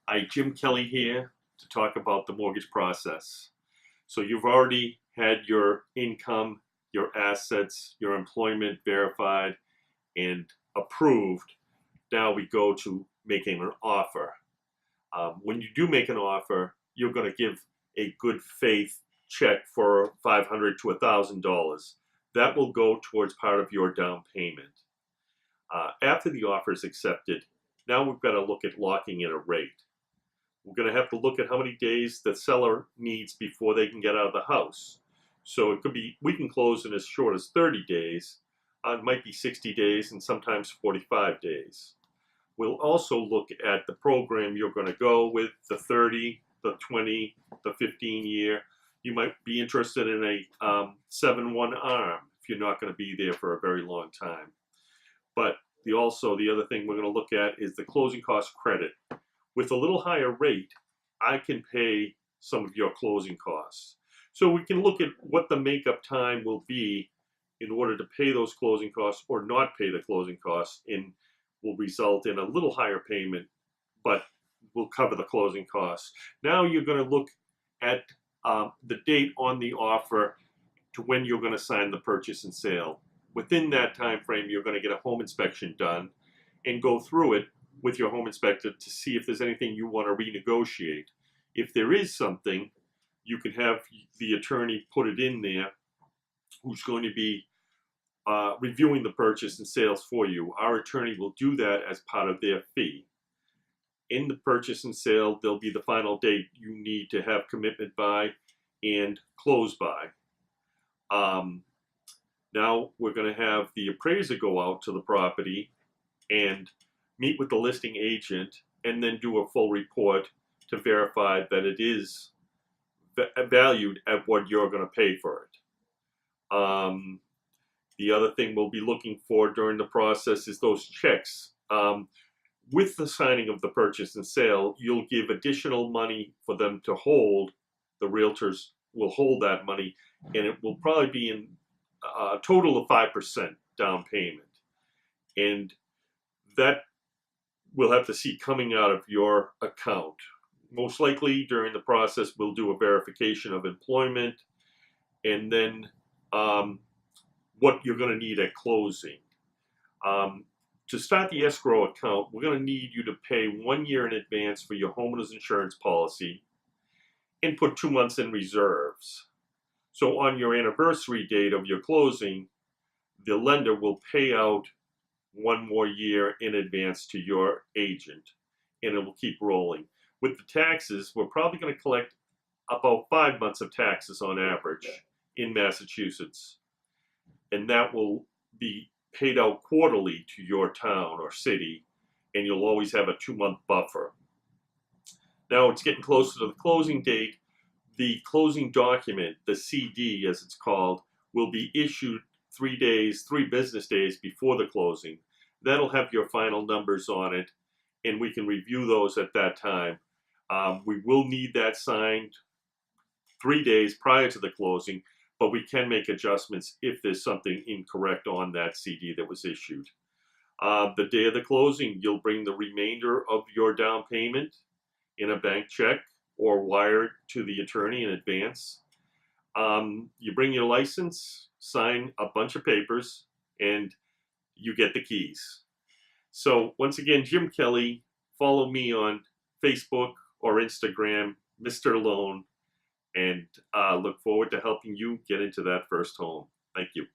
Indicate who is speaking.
Speaker 1: Hi, Jim Kelly here to talk about the mortgage process. So you've already had your income, your assets, your employment verified and approved. Now we go to making an offer. When you do make an offer, you're going to give a good faith check for $500 to $1,000. That will go towards part of your down payment. After the offer is accepted, now we've got to look at locking in a rate. We're going to have to look at how many days the seller needs before they can get out of the house. So it could be, we can close in as short as 30 days. It might be 60 days and sometimes 45 days. We'll also look at the program you're going to go with, the 30, the 20, the 15 year. You might be interested in a 7-1 ARM if you're not going to be there for a very long time. But the other thing we're going to look at is the closing cost credit. With a little higher rate, I can pay some of your closing costs. So we can look at what the makeup time will be in order to pay those closing costs or not pay the closing costs, and will result in a little higher payment, but will cover the closing costs. Now you're going to look at the date on the offer to when you're going to sign the purchase and sale. Within that time frame, you're going to get a home inspection done and go through it with your home inspector to see if there's anything you want to renegotiate. If there is something, you can have the attorney put it in there who's going to be reviewing the purchase and sales for you. Our attorney will do that as part of their fee. In the purchase and sale, there'll be the final date you need to have commitment by and close by. Now we're going to have the appraiser go out to the property and meet with the listing agent and then do a full report to verify that it is valued at what you're going to pay for it. The other thing we'll be looking for during the process is those checks. With the signing of the purchase and sale, you'll give additional money for them to hold. The realtors will hold that money, and it will probably be in a total of 5% down payment. And that we'll have to see coming out of your account. Most likely during the process, we'll do a verification of employment and then what you're going to need at closing. To start the escrow account, we're going to need you to pay 1 year in advance for your homeowner's insurance policy and put 2 months in reserves. So on your anniversary date of your closing, the lender will pay out 1 more year in advance to your agent, and it will keep rolling. With the taxes, we're probably going to collect about 5 months of taxes on average in Massachusetts, and that will be paid out quarterly to your town or city, and you'll always have a 2-month buffer. Now it's getting closer to the closing date. The closing document, the CD as it's called, will be issued 3 business days before the closing. That'll have your final numbers on it, and we can review those at that time. We will need that signed 3 days prior to the closing, but we can make adjustments if there's something incorrect on that CD that was issued. The day of the closing, you'll bring the remainder of your down payment in a bank check or wire to the attorney in advance. You bring your license, sign a bunch of papers, and you get the keys. So once again, Jim Kelly, follow me on Facebook or Instagram, Mr. Loan, and look forward to helping you get into that first home. Thank you.